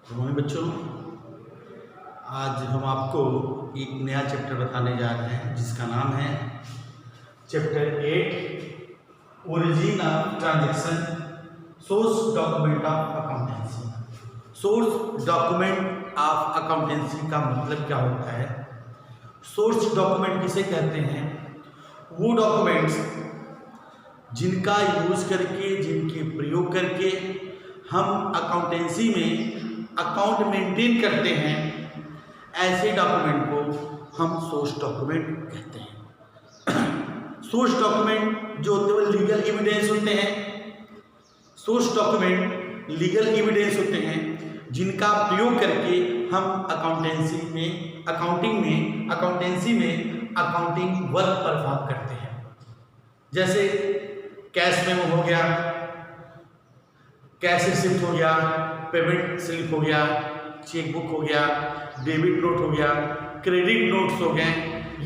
Good morning बच्चों। आज हम आपको एक नया चैप्टर बताने जा रहे हैं जिसका नाम है chapter 8 origin of transaction source document of accountancy. Source document of accountancy का मतलब क्या होता है? सोर्स डॉक्यूमेंट किसे कहते हैं? वो डॉक्यूमेंट्स जिनका यूज करके, जिनके प्रयोग करके हम अकाउंटेंसी में अकाउंट मेंटेन करते हैं, ऐसे डॉक्यूमेंट को हम सोर्स डॉक्यूमेंट कहते हैं। सोर्स डॉक्यूमेंट जो होते हैं लीगल एविडेंस होते हैं। सोर्स डॉक्यूमेंट लीगल एविडेंस होते हैं जिनका प्रयोग करके हम अकाउंटेंसी में अकाउंटिंग वर्क परफॉर्म करते हैं। जैसे कैश मेमो हो गया, कैश रिसिप्ट हो गया, पेमेंट स्लिप हो गया, चेकबुक हो गया, डेबिट नोट हो गया, क्रेडिट नोट्स हो गए।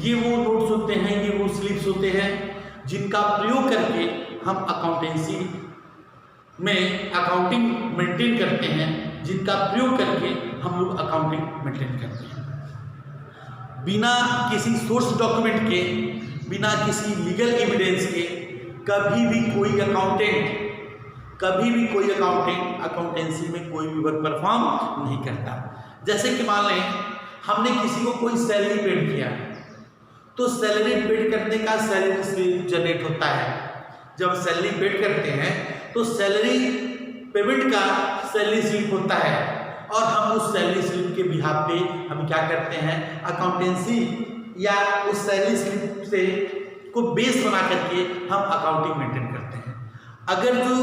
ये वो नोट्स होते हैं, ये वो स्लिप्स होते हैं जिनका प्रयोग करके हम अकाउंटेंसी में अकाउंटिंग मेंटेन करते हैं, जिनका प्रयोग करके हम लोग अकाउंटिंग मेंटेन करते हैं। बिना किसी सोर्स डॉक्यूमेंट के, बिना किसी लीगल एविडेंस के कभी भी कोई अकाउंटेंट अकाउंटेंसी में कोई भी वर्क परफॉर्म नहीं करता। जैसे कि मान लें हमने किसी को कोई सैलरी पेड किया, तो सैलरी पेड करने का सैलरी स्लिप जनरेट होता है। जब सैलरी पेड करते हैं तो सैलरी पेमेंट का सैलरी स्लिप होता है, और हम उस सैलरी स्लिप के बिहाफ पे हम क्या करते हैं, अकाउंटेंसी या उस सैलरी स्लिप से को बेस बना करके हम अकाउंटिंग मेंटेन करते हैं। अगर जो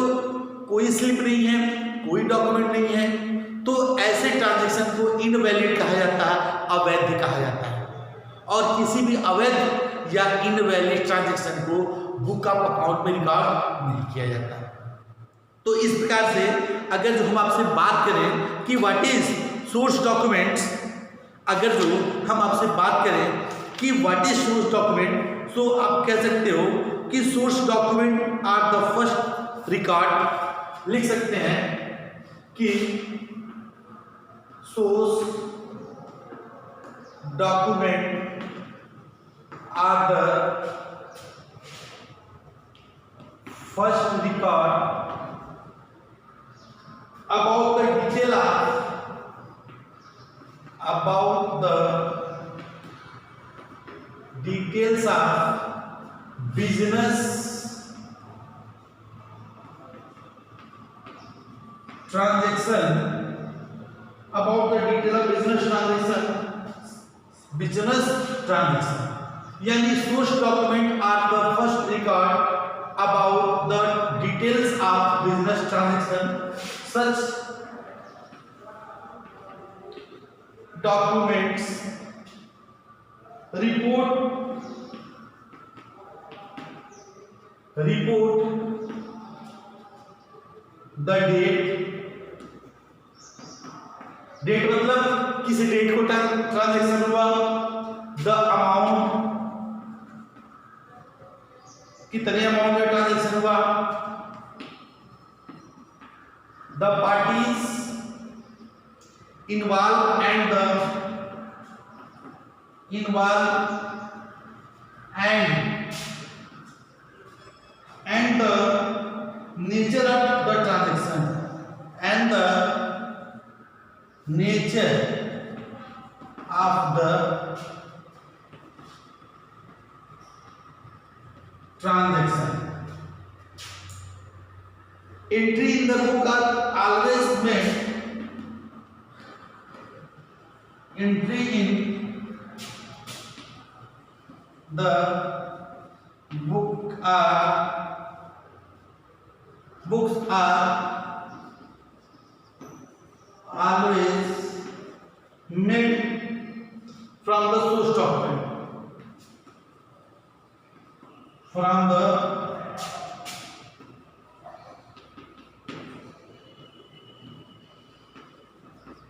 कोई स्लिप नहीं है, कोई डॉक्यूमेंट नहीं है, तो ऐसे ट्रांजैक्शन को इनवैलिड कहा जाता है, अवैध कहा जाता है। और किसी भी अवैध या इनवैलिड ट्रांजैक्शन को बुक ऑफ अकाउंट में रिकॉर्ड नहीं किया जाता। तो इस प्रकार से अगर जो हम आपसे बात करें कि व्हाट इज सोर्स डॉक्यूमेंट्स, अगर जो हम आपसे बात करें कि व्हाट इज सोर्स डॉक्यूमेंट, तो आप कह सकते हो कि source document are the first record. लिख सकते हैं कि source document are the first record about the details of business transaction, यानी source document are the first record about the details of business transaction. Such documents report the date मतलब किसी date को transaction हुआ, the amount कितने amount में transaction हुआ, the parties involve and the nature of the transaction transaction. Entry in the book are always made. Entry in the books are always made from the source document. From the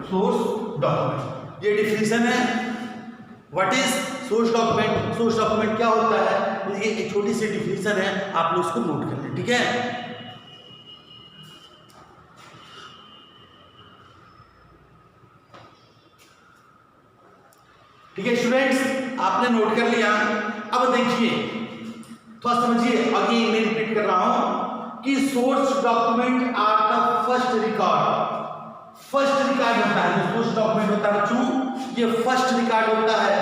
source document. ये definition है what is source document. Source document क्या होता है, ये एक छोटी सी definition है, आप लोग इसको नोट कर लें, ठीक है। ठीक है स्टूडेंट्स, आपने नोट कर लिया। अब देखिए थोड़ा समझिए, अगेन मैं रिपीट कर रहा हूं कि source document are the first record होता है। जो सोर्स डॉक्यूमेंट होता है बच्चों, ये फर्स्ट रिकॉर्ड होता है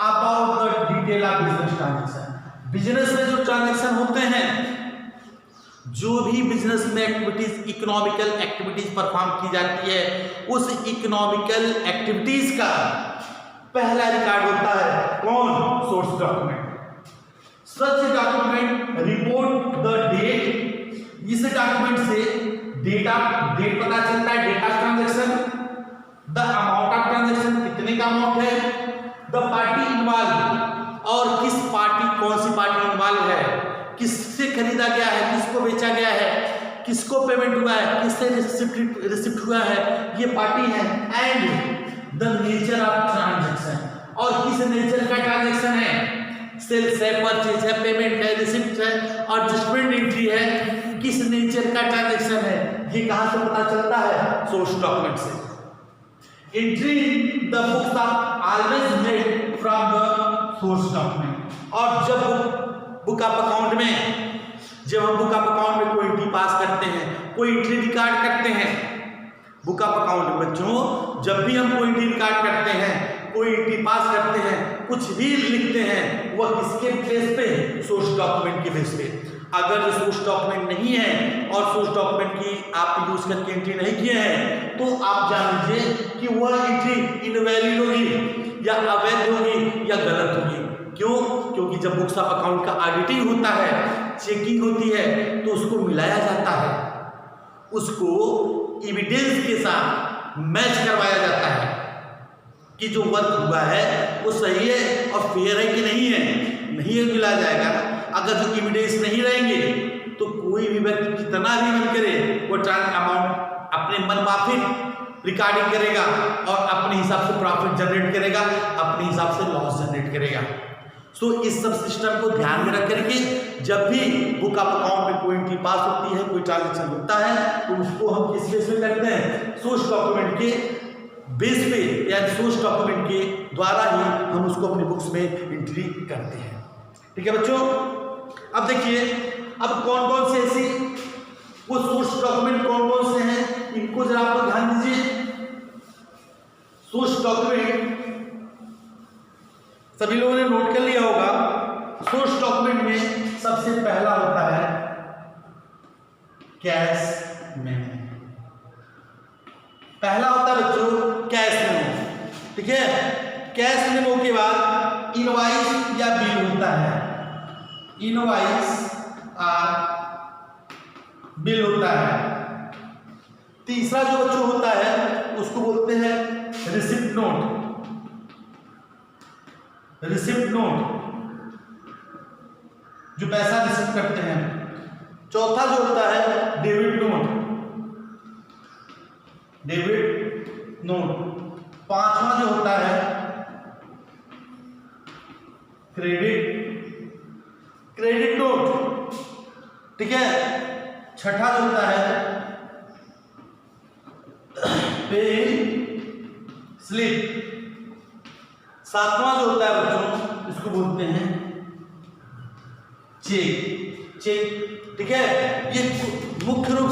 about the detail of business transaction. Business में जो ट्रांजेक्शन होते हैं, जो भी बिजनेस में एक्टिविटीज, इकोनॉमिकल एक्टिविटीज परफॉर्म की जाती है, उस इकोनॉमिकल एक्टिविटीज का पहला रिकॉर्ड होता है कौन? Source document. Such document report the date. इस डॉक्यूमेंट से डेट पता चलता है, date of transaction, the amount of transaction, कितने का अमाउंट है, द पार्टी इन्वॉल्व, और किस पार्टी, कौन सी पार्टी इन्वॉल्व है, किससे खरीदा गया है, किसको बेचा गया है, किसको पेमेंट हुआ है, किससे रिसिप्ट हुआ है, ये पार्टी है। And the nature of transaction, और किस नेचर का ट्रांजैक्शन है, सेल्स है, परचेज है, पेमेंट है, रिसिप्ट है और जजमेंट एंट्री है, किस नेचर का ट्रांजैक्शन है, ये कहां से पता चलता है? सोर्स डॉक्यूमेंट से। Entry the books are always made from the source document. और जब बुक ऑफ अकाउंट में, जब हम बुक ऑफ अकाउंट में कोई एंट्री पास करते हैं, कोई एंट्री रिकॉर्ड करते हैं, बुक ऑफ अकाउंट में बच्चों जब भी हम कोई एंट्री रिकॉर्ड करते हैं, कोई एंट्री पास करते हैं, कुछ भी लिखते हैं, वह किसके बेस पे? सोर्स डॉक्यूमेंट के बेस पे। अगर जो सोर्स डॉक्यूमेंट नहीं है और सोर्स डॉक्यूमेंट की आप यूज करके एंट्री नहीं किए हैं, तो आप जान लीजिए कि वह एंट्री इनवैलिड होगी या अवैध होगी या गलत होगी। क्यों? क्योंकि जब बुक्स ऑफ अकाउंट का ऑडिटिंग होता है, चेकिंग होती है, तो उसको मिलाया जाता है, उसको एविडेंस के साथ मैच करवाया जाता है कि जो वर्क हुआ है वो सही है और फेयर है कि नहीं है, नहीं मिला जाएगा। अगर जो एविडेंस नहीं रहेंगे तो कोई भी व्यक्ति कितना भी मन करे वो अमाउंट अपने मन माफिक रिकॉर्डिंग करेगा और अपने हिसाब से प्रॉफिट जनरेट करेगा, अपने हिसाब से लॉस जनरेट करेगा। सो इस सब सिस्टम को ध्यान में रख करके जब भी बुक ऑफ अकाउंट में कोई एंट्री पास होती है, कोई ट्रांजेक्शन होता है, तो उसको हम किस बेस पे करते हैं? सोर्स डॉक्यूमेंट के बेस पे, या सोर्स डॉक्यूमेंट के द्वारा ही हम उसको अपनी बुक्स में एंट्री करते हैं। ठीक है बच्चों, अब देखिए अब कौन कौन से ऐसी वो सोर्स डॉक्यूमेंट कौन कौन से हैं, इनको जरा आप ध्यान दीजिए। सोर्स डॉक्यूमेंट सभी लोगों ने नोट कर लिया होगा। सोर्स डॉक्यूमेंट में सबसे पहला होता है कैश मेमो। पहला होता है बच्चों कैश मेमो। ठीक है, कैश मेमो के बाद इनवॉइस या बिल होता है, इनवॉइस और बिल होता है। तीसरा जो बच्चों होता है उसको बोलते हैं रिसिप्ट नोट, रिसिप्ट नोट जो पैसा रिसिप्ट करते हैं। चौथा जो होता है डेबिट नोट, डेबिट नोट। पांचवा जो होता है क्रेडिट नोट। ठीक है, छठा जो होता है पे स्लिप। सातवां जो होता है बच्चों इसको बोलते हैं चेक। ठीक है, ये मुख्य रूप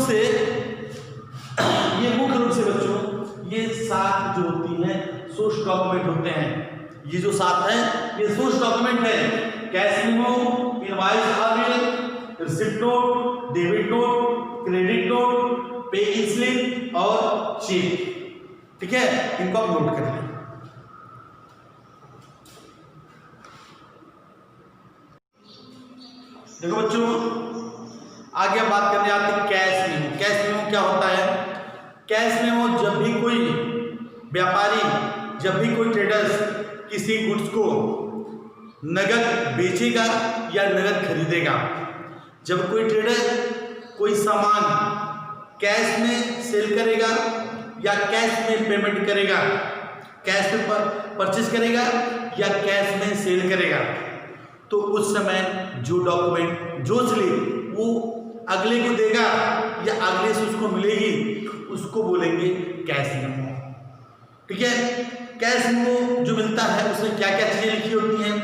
से बच्चों ये 7 जो होती हैं सोर्स डॉक्यूमेंट होते हैं। ये जो 7 है ये सोर्स डॉक्यूमेंट है, कैश मेमो, इनवॉइस और bill, receipt note, debit note, credit note, pay slip और चेक। ठीक है, इनको आप नोट कर लें। देखो बच्चों आगे हम बात करने आते हैं कैश मेमो। कैश मेमो क्या होता है? कैश मेमो जब भी कोई व्यापारी, जब भी कोई ट्रेडर्स किसी गुड्स को नगद बेचेगा या नगद खरीदेगा, जब कोई ट्रेडर कोई सामान कैश में सेल करेगा या कैश में पेमेंट करेगा, कैश में परचेज करेगा या कैश में सेल करेगा, तो उस समय जो डॉक्यूमेंट, जो स्लिप वो अगले को देगा या अगले से उसको मिलेगी, उसको बोलेंगे कैश मेमो। ठीक है, कैश मेमो जो मिलता है उसमें क्या क्या चीजें लिखी होती हैं।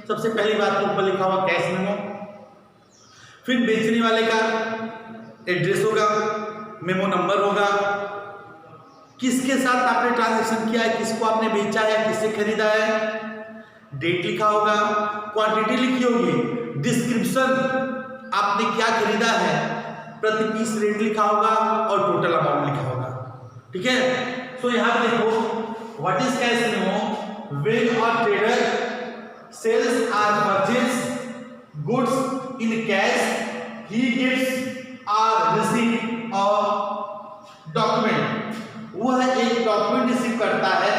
सबसे पहली बात तो ऊपर लिखा हुआ कैश मेमो, फिर बेचने वाले का एड्रेस होगा, मेमो नंबर होगा, किसके साथ आपने ट्रांजैक्शन किया है, किसको आपने बेचा है, किससे खरीदा है, डेट लिखा होगा, क्वांटिटी लिखी होगी, डिस्क्रिप्शन आपने क्या खरीदा है, प्रति पीस रेट लिखा होगा और टोटल अमाउंट लिखा होगा। ठीक है, तो यहां पे देखो what is cash memo, when a trader sells or purchase goods in cash he gives or receive और डॉक्यूमेंट, वह एक डॉक्यूमेंट रिसीव करता है,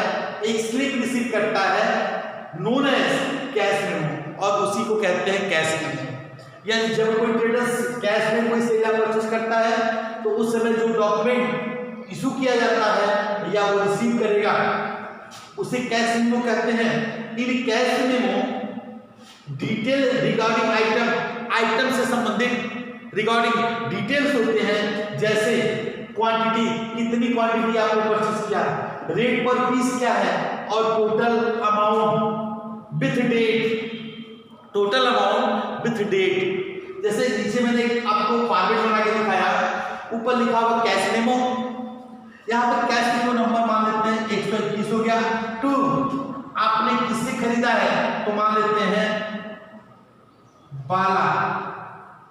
एक स्लिप रिसीव करता है नोन एज कैश मेमो, और उसी को कहते हैं कैश मेमो। यानी जब कोई ट्रेडर कैश में कोई सेल या परचेज करता है तो उस समय जो डॉक्यूमेंट इशू किया जाता है या वो रिसीव करेगा उसे कैश मेमो कहते हैं। In cash memo detail regarding item से संबंधित रिगार्डिंग डिटेल्स होते हैं, जैसे क्वांटिटी, कितनी क्वांटिटी आपने परचेज किया, रेट पर पीस क्या है, और total amount with date, total amount with date. जैसे नीचे मैंने आपको फॉर्मेट बना के दिखाया, ऊपर लिखा हुआ कैश मेमो, यहाँ पर कैश मेमो नंबर मान लेते हैं 121 हो गया। 2 आपने किससे खरीदा है तो मान लेते हैं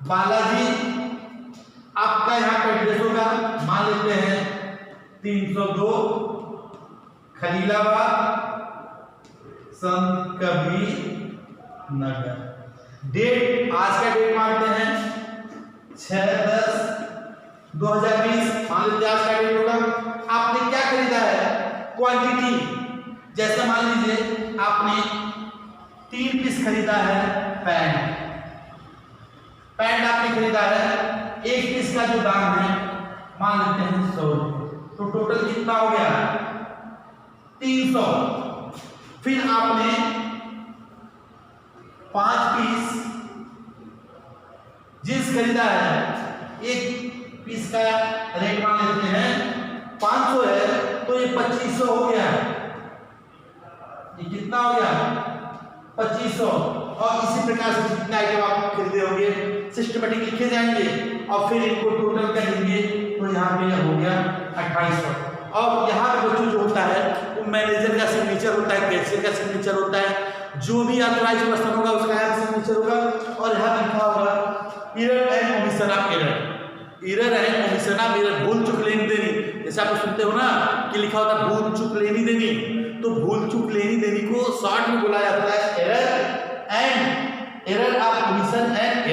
बालाजी, आपका यहाँ पे एड्रेस होगा, मान लेते हैं 302 खलीलाबाद संत कबीर नगर। डेट, आज का डेट मानते हैं 6/10/2020, मान लेते हैं आज का डेट होगा। आपने क्या खरीदा है, क्वांटिटी, जैसे मान लीजिए आपने 3 पीस खरीदा है पैंट आपने खरीदा है, 1 पीस का जो दाम है मान लेते हैं 100, तो टोटल कितना हो गया 300। फिर आपने 5 पीस जींस खरीदा है, 1 पीस का रेट मान लेते हैं 500 है, तो ये 2500 हो गया, ये कितना हो गया 2500। और इसी प्रकार से जितने आइटम आप खरीदे होंगे सिस्टमेटिक लिखे जाएंगे और फिर इनको टोटल करेंगे, तो यहाँ पे हो गया 2800। और यहाँ पे बच्चों जो होता है वो मैनेजर का सिग्नेचर होता है, कैशियर का सिग्नेचर होता है, जो भी ऑथराइज्ड पर्सन होगा उसका यहाँ सिग्नेचर होगा, और यहाँ लिखा होगा error and omission of error and omission of error, भूल चूक लेनी देनी। जैसे आप सुनते हो ना कि लिखा होता है भूल चूक लेनी देनी, तो भूल चूक लेनी देनी को शॉर्ट में बोला जाता है error of omission and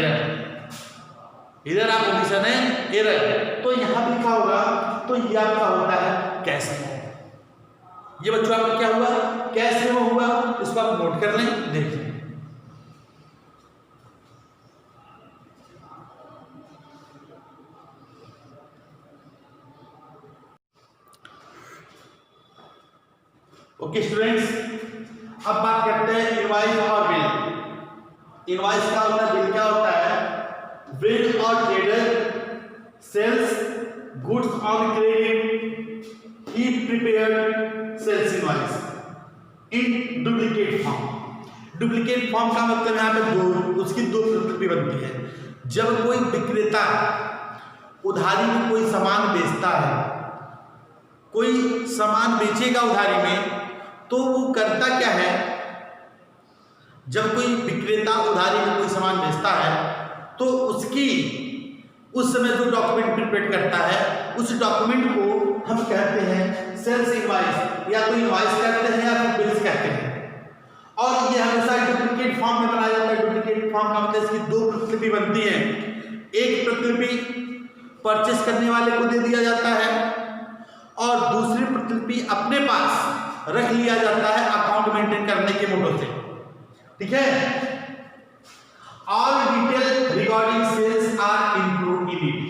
error of omission and error. तो यहाँ पे लिखा होगा, तो ये आपका होता है कैश मेमो। ये बच्चों आपका क्या हुआ, कैश मेमो हुआ, इसको आप नोट कर लें, देखिए। ओके स्टूडेंट्स, अब बात करते हैं इनवॉइस और बिल। इनवॉइस क्या होता है, बिल क्या होता है, बिल और trader sells goods on credit, he prepared sales invoice in duplicate form. Duplicate form का मतलब यहाँ पे उसकी 2 प्रतिलिपि बनती है। जब कोई विक्रेता उधारी में कोई सामान बेचता है, कोई सामान बेचेगा उधारी में, तो वो करता क्या है, जब कोई विक्रेता उधारी में कोई सामान बेचता है तो उसकी उस समय जो डॉक्यूमेंट प्रिपेयर करता है, उस डॉक्यूमेंट को हम कहते हैं सेल्स इनवॉइस, या तो इनवॉइस कहते हैं या फिर बिल्स कहते हैं। और ये हमेशा डुप्लीकेट फॉर्म में बनाया जाता है। डुप्लीकेट फॉर्म का मतलब इसकी 2 प्रतिलिपि बनती है। एक प्रतिलिपि परचेस करने वाले को दे दिया जाता है और दूसरी प्रतिलिपि अपने पास रख लिया जाता है अकाउंट मेंटेन करने के मोटो से। ठीक है, all detail regarding sales are include in it.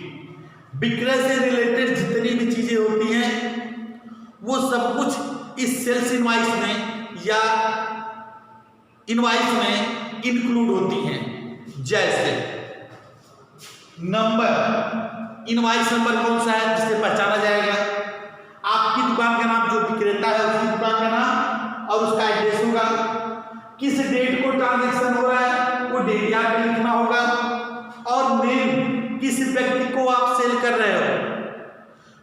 विक्रय से रिलेटेड जितनी भी चीजें होती हैं वो सब कुछ इस सेल्स इनवॉइस में या इनवॉइस में इंक्लूड होती हैं। जैसे नंबर, इनवॉइस नंबर कौन सा है जिससे पहचाना जाएगा, आपकी दुकान का नाम, जो विक्रेता है उसकी दुकान का नाम और उसका एड्रेस होगा। किस डेट को ट्रांजैक्शन हो रहा है वो डेट यहाँ पे लिखना होगा, और नेम, किस व्यक्ति को आप सेल कर रहे हो,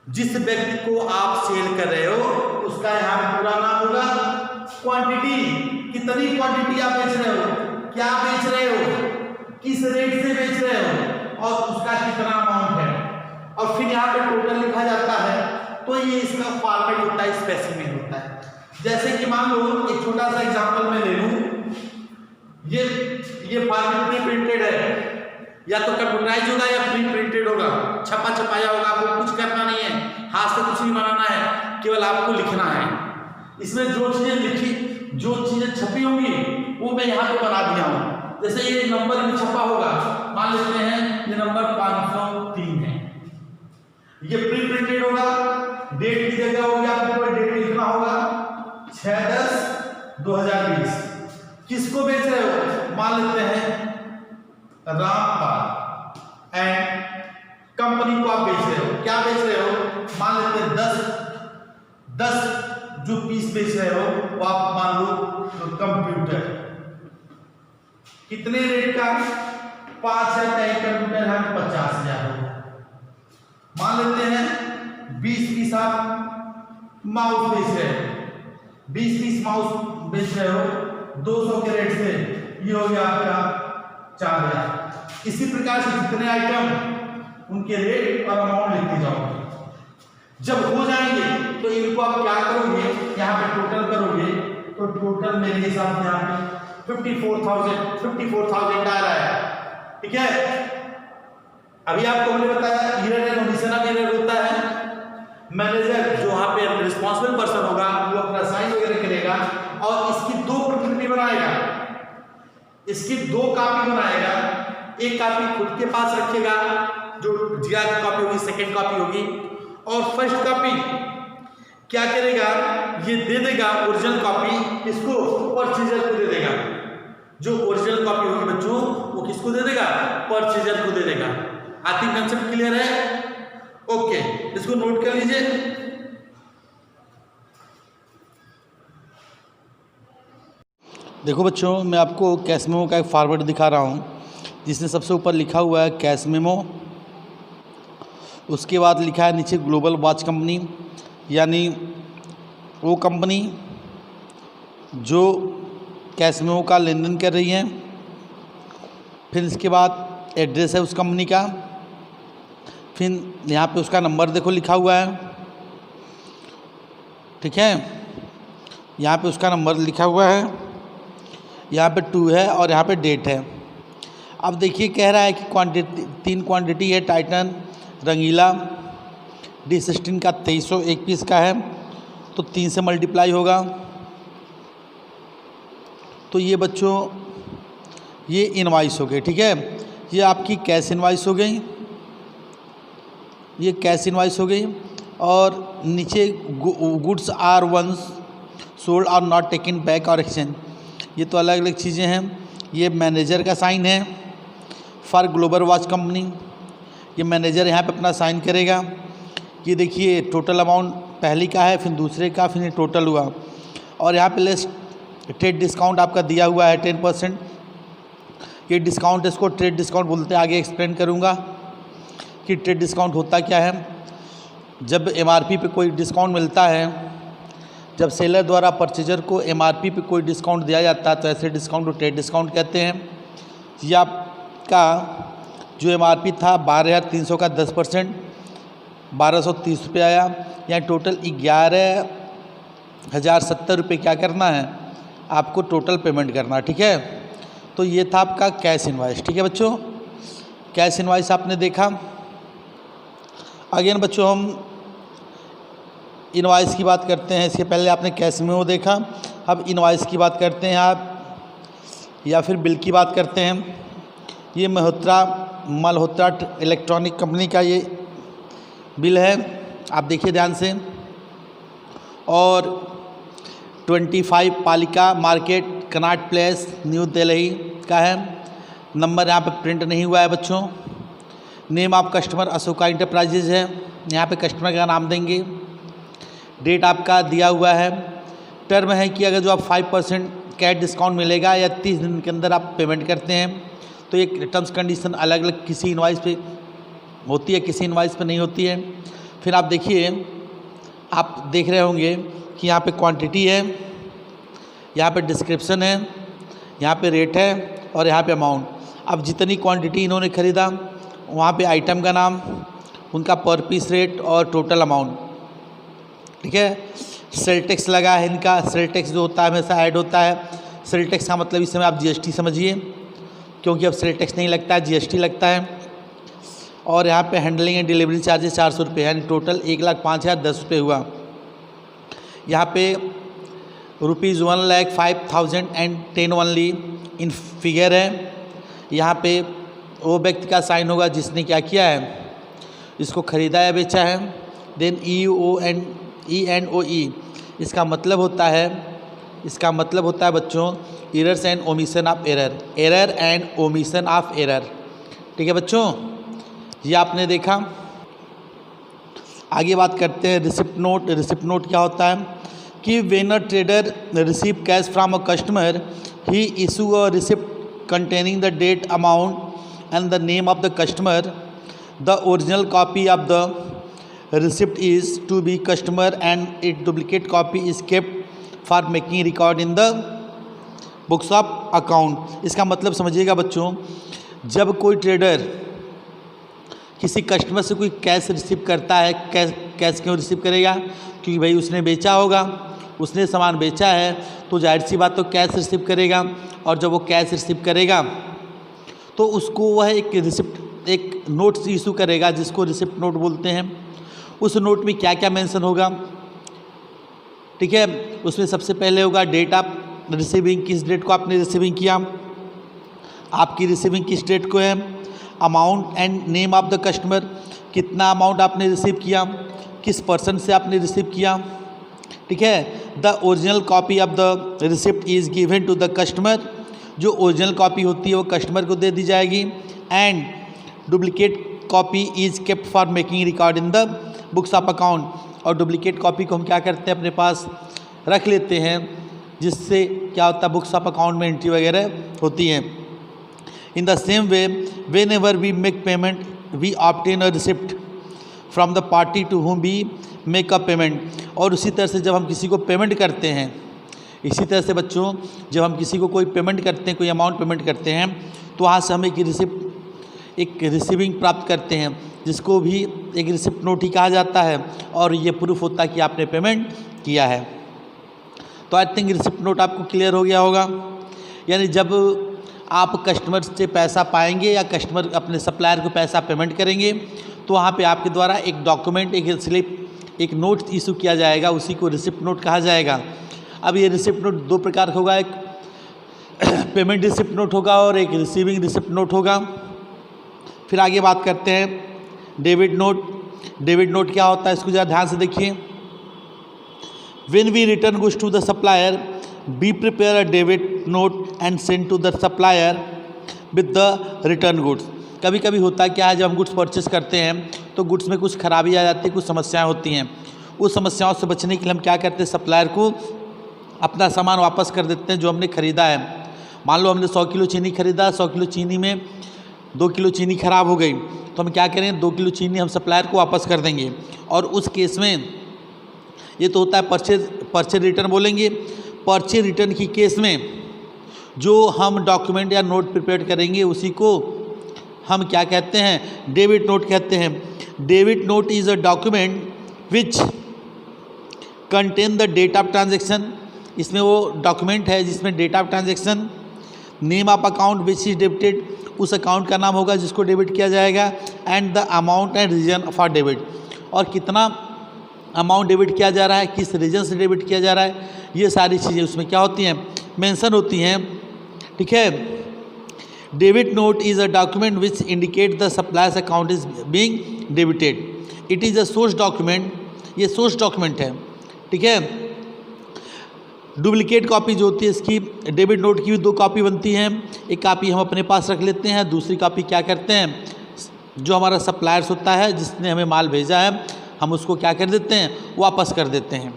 जिस व्यक्ति को आप सेल कर रहे हो उसका यहाँ पे पूरा नाम होगा। क्वांटिटी, कितनी क्वांटिटी आप बेच रहे हो, क्या बेच रहे हो, किस रेट से बेच रहे हो, और उसका कितना अमाउंट है, और फिर यहाँ पे टोटल लिखा जाता है। तो ये इसका फॉर्मेट होता है, स्पेसिफिक होता है। जैसे कि मान लो एक छोटा सा एग्जांपल मैं ले लूं, ये फॉर्मेट प्री प्रिंटेड है, या तो कंप्यूटराइज होगा या प्री प्रिंटेड होगा, छपा छपाया होगा, आपको कुछ करना नहीं है, हाथ से कुछ नहीं बनाना है, केवल आपको लिखना है। इसमें जो चीजें लिखी, जो चीजें छपी होंगी वो मैं यहाँ पे बना दिया हूँ। जैसे ये नंबर भी छपा होगा, मान लेते हैं ये नंबर 503 है, ये प्री प्रिंटेड होगा। डेट की जगह होगी आपको डेट लिखना होगा 6/10/2020। किसको बेच रहे हो, मान लेते हैं रामपाल एंड कंपनी को आप बेच रहे हो। क्या बेच रहे हो, मान लेते हैं 10 जो पीस बेच रहे हो वो आप मान लो तो कंप्यूटर, कितने रेट का, 5,000 का एक कंप्यूटर है, 50,000 हो। मान लेते हैं 20 पीस आप माउस बेच रहे हो, 20 पीस माउस बेच रहे हो 200 के रेट से, ये हो गया आपका 4,000। इसी प्रकार से जितने आइटम उनके रेट और अमाउंट लिखते जाओगे। जब हो जाएंगे तो इनको आप क्या करोगे, यहाँ पे टोटल करोगे, तो टोटल मेरे हिसाब से यहाँ पे 54,000 आ रहा है। ठीक है, अभी आपको हमने बताया error and omission of error होता है। मैनेजर जो वहाँ पे रिस्पॉन्सिबल पर्सन होगा वो अपना साइन वगैरह करेगा और इसकी 2 प्रतिलिपि बनाएगा, इसकी 2 कॉपी बनाएगा। एक कॉपी खुद के पास रखेगा जो जिया की कॉपी होगी, सेकेंड कॉपी होगी, और फर्स्ट कॉपी क्या करेगा, ये दे देगा ओरिजिनल कॉपी इसको परचेजर को दे देगा। जो ओरिजिनल कॉपी होगी बच्चों वो किसको दे देगा, परचेजर को दे देगा। आई थिंक कंसेप्ट क्लियर है, ओके, इसको नोट कर लीजिए। देखो बच्चों, मैं आपको कैश मेमो का एक फॉर्मेट दिखा रहा हूँ, जिसमें सबसे ऊपर लिखा हुआ है कैश मेमो, उसके बाद लिखा है नीचे ग्लोबल वॉच कंपनी, यानी वो कंपनी जो कैश मेमो का लेन देन कर रही है। फिर इसके बाद एड्रेस है उस कंपनी का, फिर यहाँ पे उसका नंबर देखो लिखा हुआ है, ठीक है, यहाँ पे उसका नंबर लिखा हुआ है, यहाँ पे 2 है और यहाँ पे डेट है। अब देखिए कह रहा है कि क्वांटिटी 3 क्वांटिटी है, टाइटन रंगीला D16 का 2301 पीस का है, तो 3 से मल्टीप्लाई होगा। तो ये बच्चों ये इनवाइस हो गई, ठीक है, ये आपकी कैश इनवाइस हो गई, ये कैश इनवाइस हो गई। और नीचे गुड्स आर वंस सोल्ड और नॉट टेकन बैक और एक्सचेंज, ये तो अलग अलग चीज़ें हैं। ये मैनेजर का साइन है फॉर ग्लोबल वॉच कंपनी, ये मैनेजर यहाँ पे अपना साइन करेगा। ये देखिए टोटल अमाउंट पहली का है, फिर दूसरे का, फिर टोटल हुआ। और यहाँ पे लेस ट्रेड डिस्काउंट आपका दिया हुआ है 10%। ये डिस्काउंट, इसको ट्रेड डिस्काउंट बोलते हैं, आगे एक्सप्लेन करूँगा कि ट्रेड डिस्काउंट होता क्या है। जब MRP पे कोई डिस्काउंट मिलता है, जब सेलर द्वारा परचेजर को MRP पे कोई डिस्काउंट दिया जाता है तो ऐसे डिस्काउंट को ट्रेड डिस्काउंट कहते हैं। ये आपका जो MRP था 12,300 का 10% 1,230 रुपये आया, यहाँ टोटल 11,070 रुपये क्या करना है आपको टोटल पेमेंट करना, ठीक है। तो ये था आपका कैश इनवाइस, ठीक है बच्चों, कैश इनवाइस आपने देखा। अगेन बच्चों हम इनवाइस की बात करते हैं, इसके पहले आपने कैश मेमो देखा, अब इनवाइस की बात करते हैं आप, या फिर बिल की बात करते हैं। ये मल्होत्रा इलेक्ट्रॉनिक कंपनी का ये बिल है, आप देखिए ध्यान से। और 25 पालिका market Connaught place new Delhi का है। नंबर यहाँ पे प्रिंट नहीं हुआ है बच्चों। Name of customer Ashoka enterprises है, यहाँ पे कस्टमर का नाम देंगे। डेट आपका दिया हुआ है टर्म है कि अगर जो आप 5% कैश डिस्काउंट मिलेगा या 30 दिन के अंदर आप पेमेंट करते हैं तो एक टर्म्स कंडीशन अलग अलग किसी इनवाइस पे होती है, किसी इनवाइस पे नहीं होती है। फिर आप देखिए, आप देख रहे होंगे कि यहाँ पे क्वांटिटी है, यहाँ पे डिस्क्रिप्शन है, यहाँ पे रेट है और यहाँ पे अमाउंट। अब जितनी क्वांटिटी इन्होंने ख़रीदा वहाँ पे आइटम का नाम, उनका पर पीस रेट और टोटल अमाउंट, ठीक है। सेल टैक्स लगा है इनका, सेल टैक्स जो होता है हमेशा ऐड होता है। सेल टैक्स का मतलब इस समय आप जीएसटी समझिए, क्योंकि अब सेल टैक्स नहीं लगता है, जीएसटी लगता है। और यहाँ पे हैंडलिंग एंड डिलीवरी चार्जेस 400 रुपये, यानी टोटल 1,05,010 रुपये हुआ। यहाँ पे ₹1,05,010 ओनली इन फिगर है। यहाँ पे वो व्यक्ति का साइन होगा जिसने क्या किया है, इसको ख़रीदा या बेचा है। देन ENOE, इसका मतलब होता है बच्चों errors and omission of error and omission of error, ठीक है बच्चों, ये आपने देखा। आगे बात करते हैं रिसिप्ट नोट। रिसिप्ट नोट क्या होता है कि when a trader receive cash from a customer he issue a receipt containing the date, amount and the name of the customer. The original copy of the receipt is to be customer and its duplicate copy is kept for making record in the books of account. इसका मतलब समझिएगा बच्चों, जब कोई trader किसी customer से कोई cash receive करता है, कैश क्यों रिसीव करेगा, क्योंकि भाई उसने बेचा होगा, उसने सामान बेचा है तो जाहिर सी बात तो कैश रिसीव करेगा। और जब वो कैश रिसीव करेगा तो उसको वह एक नोट इशू करेगा जिसको रिसिप्ट नोट बोलते हैं। उस नोट में क्या क्या मेंशन होगा, ठीक है। उसमें सबसे पहले होगा डेट ऑफ रिसीविंग, किस डेट को आपने रिसीविंग किया, आपकी रिसीविंग किस डेट को है, amount and name of the customer, कितना अमाउंट आपने रिसीव किया, किस पर्सन से आपने रिसीव किया, ठीक है। The original copy of the receipt is given to the customer, जो ओरिजिनल कॉपी होती है वो कस्टमर को दे दी जाएगी। And duplicate copy is kept for making record in the books of account, और डुप्लीकेट कॉपी को हम क्या करते हैं, अपने पास रख लेते हैं, जिससे क्या होता है बुक्स ऑफ अकाउंट में एंट्री वगैरह होती हैं। In the same way whenever we make payment we obtain a receipt from the party to whom we make a payment. और उसी तरह से जब हम किसी को पेमेंट करते हैं, इसी तरह से बच्चों जब हम किसी को कोई पेमेंट करते हैं, कोई अमाउंट पेमेंट करते हैं, तो वहाँ से हम एक रिसीविंग प्राप्त करते हैं, जिसको भी एक रिसिप्ट नोट ही कहा जाता है। और ये प्रूफ होता है कि आपने पेमेंट किया है। तो आई थिंक रिसिप्ट नोट आपको क्लियर हो गया होगा। यानी जब आप कस्टमर से पैसा पाएंगे या कस्टमर अपने सप्लायर को पैसा पेमेंट करेंगे तो वहाँ पे आपके द्वारा एक डॉक्यूमेंट, एक स्लिप, एक नोट इशू किया जाएगा, उसी को रिसिप्ट नोट कहा जाएगा। अब ये रिसिप्ट नोट दो प्रकार का होगा, एक पेमेंट रिसिप्ट नोट होगा और एक रिसीविंग रिसिप्ट नोट होगा। फिर आगे बात करते हैं डेबिट नोट। डेबिट नोट क्या होता है, इसको ज़रा ध्यान से देखिए। When we return goods to the supplier we prepare a debit note and send to the supplier with the return goods. कभी कभी होता है क्या है, जब हम गुड्स परचेस करते हैं तो गुड्स में कुछ खराबी आ जाती है, कुछ समस्याएं होती हैं। उस समस्याओं से बचने के लिए हम क्या करते हैं, सप्लायर को अपना सामान वापस कर देते हैं जो हमने ख़रीदा है। मान लो हमने 100 किलो चीनी खरीदा, 100 किलो चीनी में 2 किलो चीनी ख़राब हो गई, तो हम क्या करें, 2 किलो चीनी हम सप्लायर को वापस कर देंगे। और उस केस में ये तो होता है परचेज रिटर्न बोलेंगे। परचेज रिटर्न की केस में जो हम डॉक्यूमेंट या नोट प्रिपेयर करेंगे उसी को हम क्या कहते हैं, डेबिट नोट कहते हैं। Debit note is a document which contain the date of transaction. इसमें वो डॉक्यूमेंट है जिसमें date of transaction, name of account which is debited, उस अकाउंट का नाम होगा जिसको डेबिट किया जाएगा, and the amount and reason for debit, और कितना अमाउंट डेबिट किया जा रहा है, किस रीजन से डेबिट किया जा रहा है, ये सारी चीज़ें उसमें क्या होती हैं, मेंशन होती हैं, ठीक है। Debit note is a document which indicate the suppliers account is being debited. It is a source document, ये सोर्स डॉक्यूमेंट है, ठीक है। डुप्लीकेट कॉपी जो होती है इसकी, डेबिट नोट की भी 2 कॉपी बनती हैं। एक कॉपी हम अपने पास रख लेते हैं, दूसरी कॉपी क्या करते हैं, जो हमारा सप्लायर्स होता है जिसने हमें माल भेजा है हम उसको क्या कर देते हैं, वापस कर देते हैं।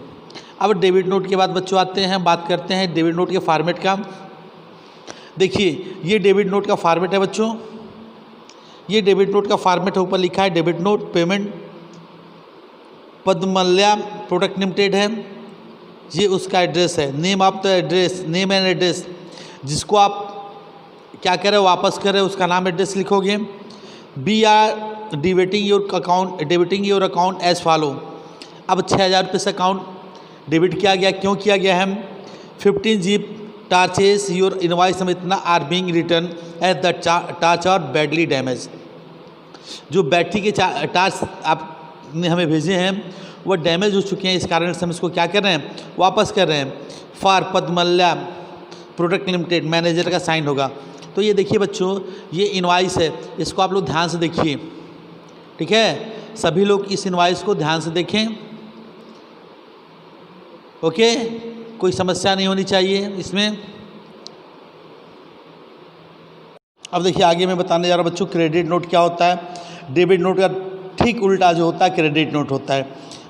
अब डेबिट नोट के बाद बच्चों आते हैं, बात करते हैं डेबिट नोट के फॉर्मेट का। देखिए ये डेबिट नोट का फॉर्मेट है बच्चों, ये डेबिट नोट का फॉर्मेट है, ऊपर लिखा है debit note payment Padmalya product limited है, ये उसका एड्रेस है, name of the address, name and address, जिसको आप क्या करें वापस करें उसका नाम एड्रेस लिखोगे। We are debiting your account as follow. अब 6,000 रुपये से अकाउंट डेबिट किया गया, क्यों किया गया है? 15 जीप टार्चेस योर इनवाइस में इतना are being return as the torch are badly damaged. जो बैटरी के टार्च आपने हमें भेजे हैं वो डैमेज हो चुके हैं, इस कारण से हम इसको क्या कर रहे हैं, वापस कर रहे हैं। फॉर पद्मल्या प्रोडक्ट लिमिटेड मैनेजर का साइन होगा। तो ये देखिए बच्चों, ये इनवाइस है, इसको आप लोग ध्यान से देखिए, ठीक है? सभी लोग इस इनवाइस को ध्यान से देखें, ओके? कोई समस्या नहीं होनी चाहिए इसमें। अब देखिए आगे मैं बताने जा रहा हूँ बच्चों, क्रेडिट नोट क्या होता है। डेबिट नोट का ठीक उल्टा जो होता है क्रेडिट नोट होता है।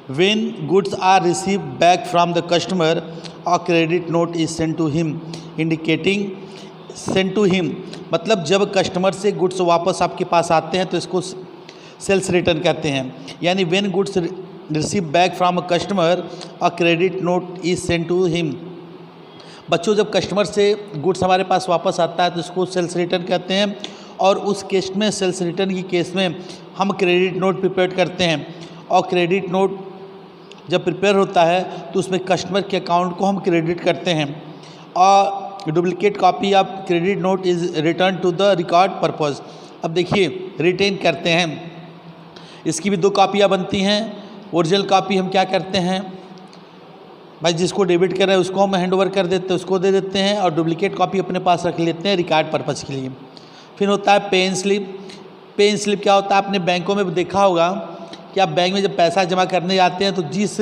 When goods are receive back from the customer a credit note is send to him indicating send to him, मतलब जब कस्टमर से गुड्स वापस आपके पास आते हैं तो इसको सेल्स रिटर्न कहते हैं। यानी when goods receive back from a customer a credit note is send to him. बच्चों जब कस्टमर से गुड्स हमारे पास वापस आता है तो इसको सेल्स रिटर्न कहते हैं, और उस केस में सेल्स रिटर्न की केस में हम क्रेडिट नोट प्रिपेयर करते हैं। और क्रेडिट नोट जब प्रिपेयर होता है तो उसमें कस्टमर के अकाउंट को हम क्रेडिट करते हैं, और duplicate copy of credit note is return to the record purpose. अब देखिए रिटेन करते हैं, इसकी भी 2 कॉपियाँ बनती हैं। ओरिजिनल कॉपी हम क्या करते हैं भाई, जिसको डेबिट कर रहे हैं उसको हम हैंड ओवर कर देते हैं, उसको दे देते हैं, और डुप्लीकेट कॉपी अपने पास रख लेते हैं रिकॉर्ड पर्पज़ के लिए। फिर होता है पेन स्लिप। पेन स्लिप क्या होता है, आपने बैंकों में देखा होगा कि आप बैंक में जब पैसा जमा करने जाते हैं तो जिस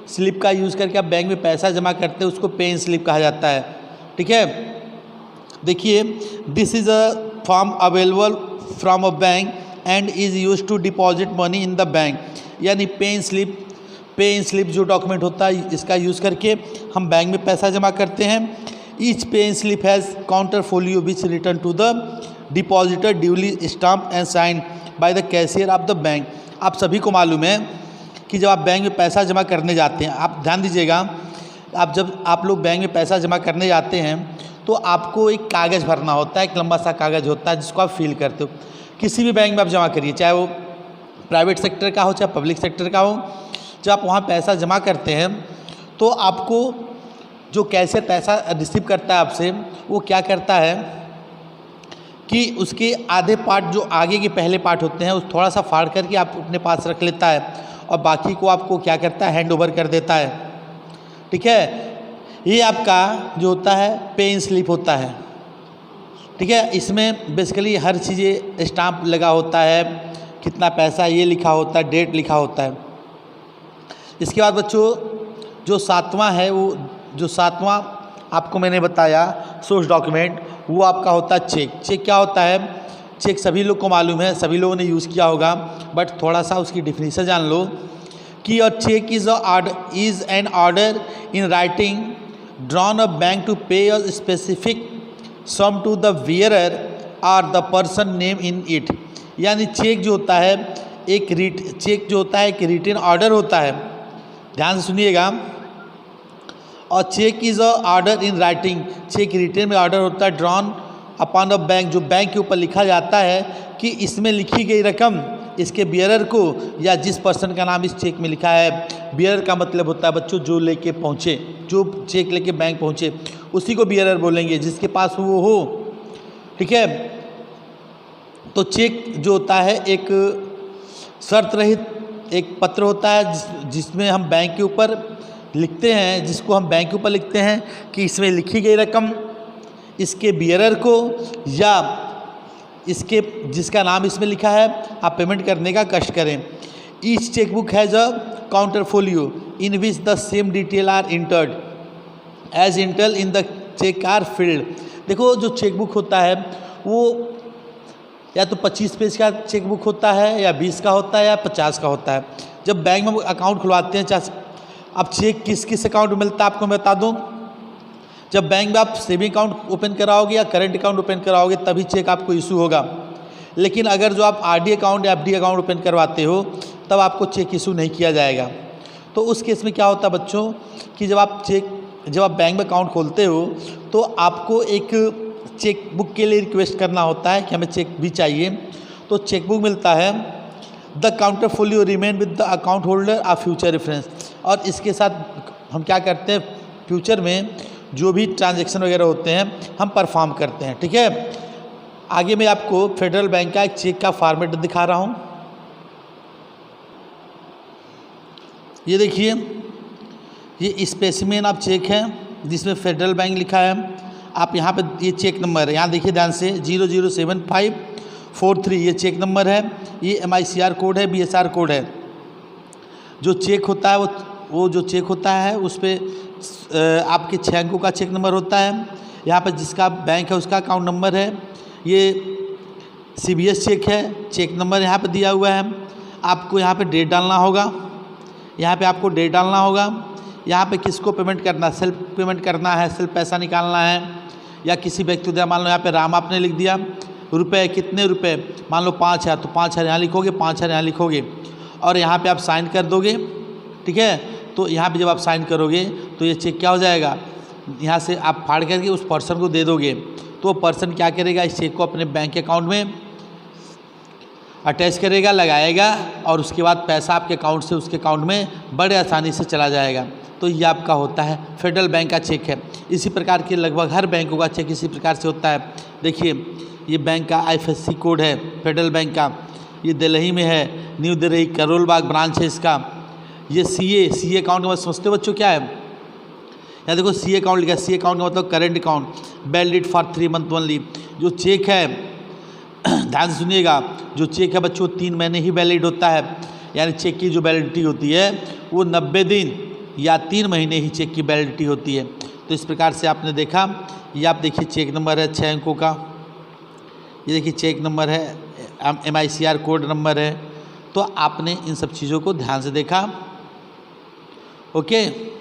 स्लिप का यूज़ करके आप बैंक में पैसा जमा करते हैं उसको पेन स्लिप कहा जाता है, ठीक है? देखिए this is a form available from a bank and is use to deposit money in the bank. यानी पेन स्लिप जो डॉक्यूमेंट होता है इसका यूज़ करके हम बैंक में पैसा जमा करते हैं। Each pay in slip has counter folio which return to the depositor duly stamp and sign by the cashier of the bank. आप सभी को मालूम है कि जब आप बैंक में पैसा जमा करने जाते हैं, आप ध्यान दीजिएगा, जब आप लोग बैंक में पैसा जमा करने जाते हैं तो आपको एक कागज़ भरना होता है, एक लंबा सा कागज़ होता है जिसको आप फिल करते हो। किसी भी बैंक में आप जमा करिए, चाहे वो प्राइवेट सेक्टर का हो चाहे पब्लिक सेक्टर का हो, जब आप वहाँ पैसा जमा करते हैं तो आपको जो कैशियर पैसा रिसीव करता है आपसे, वो क्या करता है कि उसके आधे पार्ट जो आगे के पहले पार्ट होते हैं उस थोड़ा सा फाड़ करके आप अपने पास रख लेता है, और बाकी को आपको क्या करता है, हैंड ओवर कर देता है, ठीक है? ये आपका जो होता है पेन स्लिप होता है, ठीक है? इसमें बेसिकली हर चीज़ें स्टाम्प लगा होता है, कितना पैसा ये लिखा होता है, डेट लिखा होता है। इसके बाद बच्चों जो 7वां है, वो जो 7वां आपको मैंने बताया सोर्स डॉक्यूमेंट, वो आपका होता है चेक। चेक क्या होता है? चेक सभी लोग को मालूम है, सभी लोगों ने यूज़ किया होगा, बट थोड़ा सा उसकी डिफिनीशन जान लो कि a cheque is an order in writing drawn a bank to pay a specific sum to the bearer or the person named in it. यानी चेक जो होता है एक रिटन ऑर्डर होता है, ध्यान से सुनिएगा। और cheque is a order in writing, cheque written में ऑर्डर होता है ड्रॉन अपॉन अ बैंक, जो बैंक के ऊपर लिखा जाता है कि इसमें लिखी गई रकम इसके बियरर को या जिस पर्सन का नाम इस चेक में लिखा है। बियरर का मतलब होता है बच्चों जो लेके पहुँचे, जो चेक लेके बैंक पहुँचे उसी को बियरर बोलेंगे, जिसके पास वो हो, ठीक है? तो चेक जो होता है एक शर्त रहित एक पत्र होता है जिसमें हम बैंक के ऊपर लिखते हैं, जिसको हम बैंक के ऊपर लिखते हैं कि इसमें लिखी गई रकम इसके बियरर को या इसके जिसका नाम इसमें लिखा है आप पेमेंट करने का कष्ट करें। Each chequebook has a counter folio in which the same detail are entered as enter in the cheque are filled. देखो जो चेकबुक होता है वो या तो 25 पेज का चेकबुक होता है या 20 का होता है या 50 का होता है। जब बैंक में अकाउंट खुलवाते हैं, चाहे अब चेक किस किस अकाउंट में मिलता है आपको मैं बता दूं। जब बैंक में आप सेविंग अकाउंट ओपन कराओगे या करंट अकाउंट ओपन कराओगे तभी चेक आपको इशू होगा। लेकिन अगर जो आप आरडी अकाउंट या एफडी अकाउंट ओपन करवाते हो तब आपको चेक इशू नहीं किया जाएगा। तो उस केस में क्या होता है बच्चों कि जब आप बैंक में अकाउंट खोलते हो तो आपको एक चेक बुक के लिए रिक्वेस्ट करना होता है कि हमें चेक भी चाहिए। तो चेक बुक मिलता है। The counter folio remain with the account holder a future reference. और इसके साथ हम क्या करते हैं, फ्यूचर में जो भी ट्रांजैक्शन वगैरह होते हैं हम परफॉर्म करते हैं। ठीक है, आगे मैं आपको फेडरल बैंक का एक चेक का फॉर्मेट दिखा रहा हूँ। ये देखिए, ये स्पेसिमेन ऑफ चेक है जिसमें फेडरल बैंक लिखा है। आप यहाँ पे ये चेक नंबर है, यहाँ देखिए ध्यान से 007543 ये चेक नंबर है। ये MICR कोड है, BSR कोड है। जो चेक होता है वो जो चेक होता है उस पर आपके 6 अंकों का चेक नंबर होता है। यहाँ पर जिसका बैंक है उसका अकाउंट नंबर है। ये CBS चेक है, चेक नंबर यहाँ पे दिया हुआ है। आपको यहाँ पे डेट डालना होगा, यहाँ पे आपको डेट डालना होगा। यहाँ पे किसको पेमेंट करना है, सेल्फ पेमेंट करना है, सेल्फ पैसा निकालना है या किसी व्यक्ति को, मान लो यहाँ पे राम आपने लिख दिया, रुपए कितने रुपए, मान लो 5,000 तो 5,000 यहाँ लिखोगे, 5,000 यहाँ लिखोगे और यहाँ पे आप साइन कर दोगे। ठीक है, तो यहाँ पे जब आप साइन करोगे तो ये चेक क्या हो जाएगा, यहाँ से आप फाड़ करके उस पर्सन को दे दोगे। तो वो पर्सन क्या करेगा, इस चेक को अपने बैंक अकाउंट में अटैच करेगा, लगाएगा और उसके बाद पैसा आपके अकाउंट से उसके अकाउंट में बड़े आसानी से चला जाएगा। तो ये आपका होता है फेडरल बैंक का चेक है। इसी प्रकार के लगभग हर बैंकों का चेक इसी प्रकार से होता है। देखिए, ये बैंक का IFSC कोड है फेडरल बैंक का। ये दिल्ली में है, न्यू दिल्ली करोल बाग ब्रांच है इसका। ये CA अकाउंट का समझते हो बच्चों क्या है, यहाँ देखो CA अकाउंट लिखा है। CA अकाउंट का मतलब current account, valid for 3 month only. जो चेक है ध्यान से सुनिएगा, जो चेक है बच्चों 3 महीने ही वैलिड होता है। यानी चेक की जो वैलिडिटी होती है वो 90 दिन या 3 महीने ही चेक की वैलिडिटी होती है। तो इस प्रकार से आपने देखा, ये आप देखिए चेक नंबर है 6 अंकों का, ये देखिए चेक नंबर है, MICR कोड नंबर है। तो आपने इन सब चीज़ों को ध्यान से देखा। ओके।